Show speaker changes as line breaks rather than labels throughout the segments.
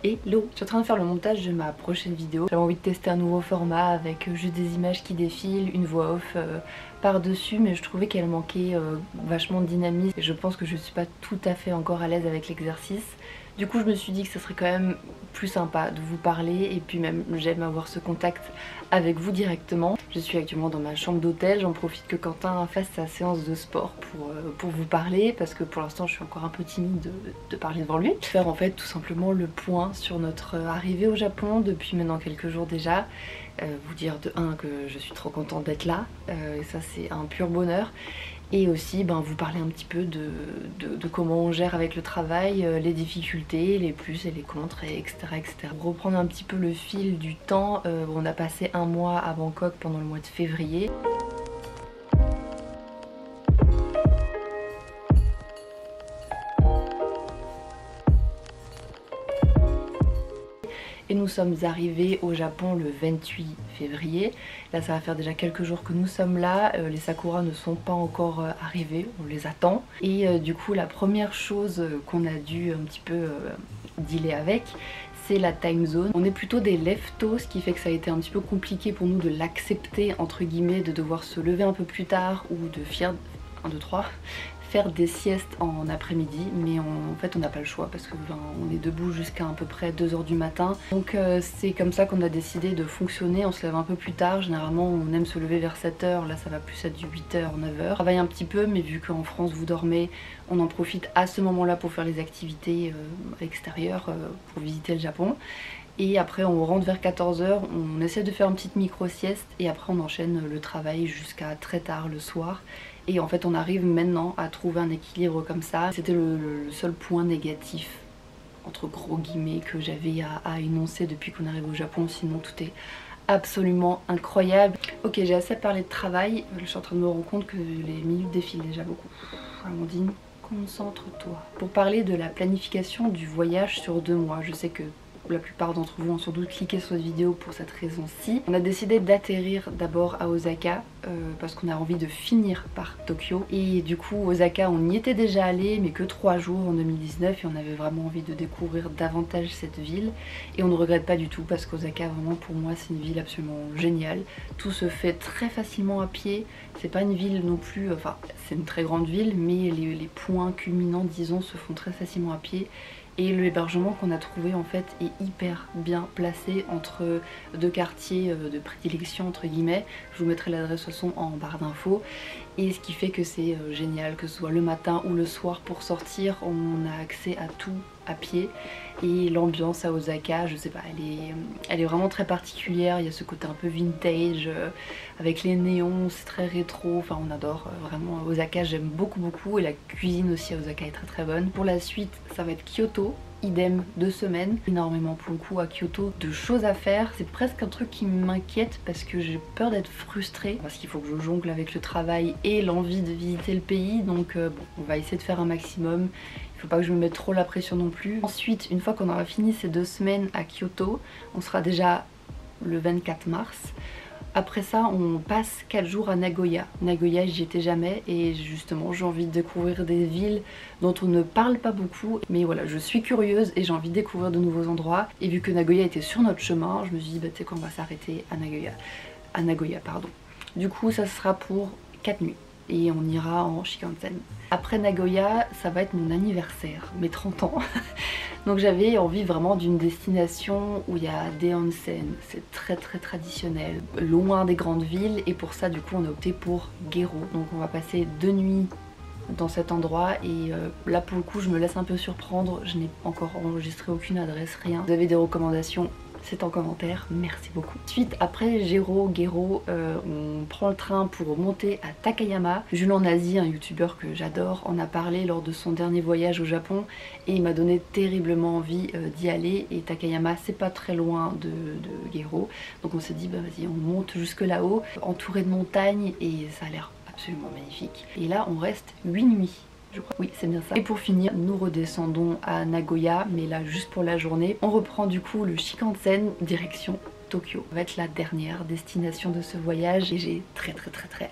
Hello! Je suis en train de faire le montage de ma prochaine vidéo. J'avais envie de tester un nouveau format avec juste des images qui défilent, une voix off par-dessus, mais je trouvais qu'elle manquait vachement de dynamisme et je pense que je suis pas tout à fait encore à l'aise avec l'exercice. Du coup je me suis dit que ce serait quand même plus sympa de vous parler et puis même j'aime avoir ce contact avec vous directement. Je suis actuellement dans ma chambre d'hôtel, j'en profite que Quentin fasse sa séance de sport pour vous parler parce que pour l'instant je suis encore un peu timide de parler devant lui. Faire en fait tout simplement le point sur notre arrivée au Japon depuis maintenant quelques jours déjà. Vous dire de 1 que je suis trop contente d'être là, et ça c'est un pur bonheur. Et aussi vous parler un petit peu de comment on gère avec le travail, les difficultés, les plus et les contre, etc., etc. Pour reprendre un petit peu le fil du temps, on a passé un mois à Bangkok pendant le mois de février. Et nous sommes arrivés au Japon le 28 février. Là ça va faire déjà quelques jours que nous sommes là. Les sakuras ne sont pas encore arrivés, on les attend. Et du coup la première chose qu'on a dû un petit peu dealer avec, c'est la time zone. On est plutôt des leftos, ce qui fait que ça a été un petit peu compliqué pour nous de l'accepter entre guillemets, de devoir se lever un peu plus tard ou de faire 1, 2, 3 faire des siestes en après-midi, mais en fait on n'a pas le choix parce que on est debout jusqu'à peu près 2 h du matin. Donc c'est comme ça qu'on a décidé de fonctionner, on se lève un peu plus tard, généralement on aime se lever vers 7 h, là ça va plus être du 8 h, 9 h. On travaille un petit peu, mais vu qu'en France vous dormez, on en profite à ce moment-là pour faire les activités extérieures, pour visiter le Japon. Et après on rentre vers 14 h, on essaie de faire une petite micro-sieste et après on enchaîne le travail jusqu'à très tard le soir. Et en fait on arrive maintenant à trouver un équilibre comme ça. C'était le seul point négatif, entre gros guillemets, que j'avais à énoncer depuis qu'on arrive au Japon, sinon tout est absolument incroyable. Ok, j'ai assez parlé de travail, je suis en train de me rendre compte que les minutes défilent déjà beaucoup. Amandine, concentre-toi. Pour parler de la planification du voyage sur 2 mois, je sais que la plupart d'entre vous ont sans doute cliqué sur cette vidéo pour cette raison-ci. On a décidé d'atterrir d'abord à Osaka parce qu'on a envie de finir par Tokyo. Et du coup Osaka on y était déjà allé mais que 3 jours en 2019 et on avait vraiment envie de découvrir davantage cette ville. Et on ne regrette pas du tout parce qu'Osaka vraiment pour moi c'est une ville absolument géniale. Tout se fait très facilement à pied. C'est pas une ville non plus, enfin c'est une très grande ville mais les points culminants disons se font très facilement à pied. Et l'hébergement qu'on a trouvé en fait est hyper bien placé entre 2 quartiers de prédilection entre guillemets. Je vous mettrai l'adresse de toute façon en barre d'infos. Et ce qui fait que c'est génial, que ce soit le matin ou le soir pour sortir, on a accès à tout à pied. Et l'ambiance à Osaka, je sais pas, elle est vraiment très particulière. Il y a ce côté un peu vintage avec les néons, c'est très rétro, enfin on adore vraiment Osaka, j'aime beaucoup beaucoup. Et la cuisine aussi à Osaka est très très bonne. Pour la suite ça va être Kyoto. Idem, 2 semaines, énormément pour le coup à Kyoto, de choses à faire. C'est presque un truc qui m'inquiète parce que j'ai peur d'être frustrée parce qu'il faut que je jongle avec le travail et l'envie de visiter le pays. Donc bon, on va essayer de faire un maximum. Il faut pas que je me mette trop la pression non plus. Ensuite, une fois qu'on aura fini ces 2 semaines à Kyoto, on sera déjà le 24 mars. Après ça on passe 4 jours à Nagoya. Nagoya j'y étais jamais et justement j'ai envie de découvrir des villes dont on ne parle pas beaucoup. Mais voilà, je suis curieuse et j'ai envie de découvrir de nouveaux endroits. Et vu que Nagoya était sur notre chemin, je me suis dit bah tu sais quoi, on va s'arrêter à Nagoya pardon. Du coup ça sera pour 4 nuits. Et on ira en Shinkansen. Après Nagoya, ça va être mon anniversaire, mes 30 ans. Donc j'avais envie vraiment d'une destination où il y a des onsen, c'est très très traditionnel, loin des grandes villes. Et pour ça du coup on a opté pour Gero. Donc on va passer 2 nuits dans cet endroit et là pour le coup je me laisse un peu surprendre, je n'ai encore enregistré aucune adresse, rien. Vous avez des recommandations, c'est en commentaire, merci beaucoup. Ensuite après Gero, on prend le train pour monter à Takayama. Jules en Asie, un youtubeur que j'adore, en a parlé lors de son dernier voyage au Japon et il m'a donné terriblement envie d'y aller. Et Takayama c'est pas très loin de Gero, donc on s'est dit bah vas-y on monte jusque là-haut, entouré de montagnes et ça a l'air absolument magnifique. Et là on reste 8 nuits. Je crois. Oui c'est bien ça. Et pour finir nous redescendons à Nagoya mais là juste pour la journée. On reprend du coup le Shinkansen direction Tokyo. Ça va être la dernière destination de ce voyage et j'ai très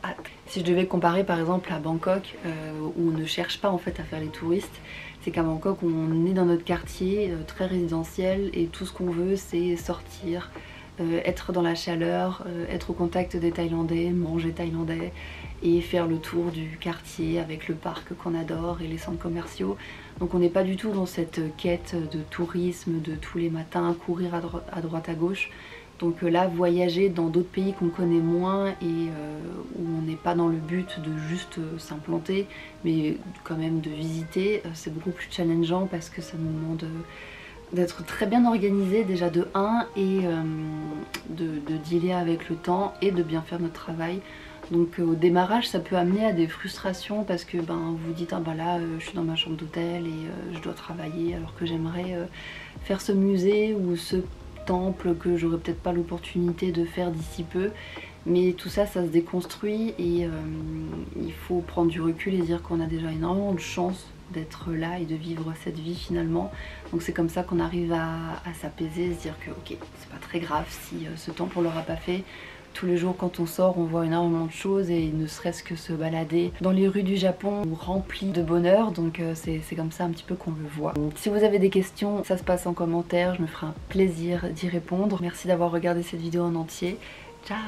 hâte. Si je devais comparer par exemple à Bangkok, où on ne cherche pas en fait à faire les touristes, c'est qu'à Bangkok on est dans notre quartier très résidentiel et tout ce qu'on veut c'est sortir, être dans la chaleur, être au contact des Thaïlandais, manger thaïlandais et faire le tour du quartier avec le parc qu'on adore et les centres commerciaux. Donc on n'est pas du tout dans cette quête de tourisme de tous les matins, courir à droite à gauche. Donc là, voyager dans d'autres pays qu'on connaît moins et où on n'est pas dans le but de juste s'implanter, mais quand même de visiter, c'est beaucoup plus challengeant parce que ça nous demande d'être très bien organisé déjà de 1 et de dealer avec le temps et de bien faire notre travail. Donc au démarrage ça peut amener à des frustrations parce que vous vous dites ah bah là je suis dans ma chambre d'hôtel et je dois travailler alors que j'aimerais faire ce musée ou ce temple que j'aurais peut-être pas l'opportunité de faire d'ici peu. Mais tout ça, ça se déconstruit et il faut prendre du recul et dire qu'on a déjà énormément de chance d'être là et de vivre cette vie finalement. Donc c'est comme ça qu'on arrive à s'apaiser, se dire que ok, c'est pas très grave si ce temple on l'aura pas fait. Tous les jours quand on sort on voit énormément de choses et ne serait-ce que se balader dans les rues du Japon rempli de bonheur, donc c'est comme ça un petit peu qu'on le voit. Donc, si vous avez des questions, ça se passe en commentaire, je me ferai un plaisir d'y répondre. Merci d'avoir regardé cette vidéo en entier. Ciao!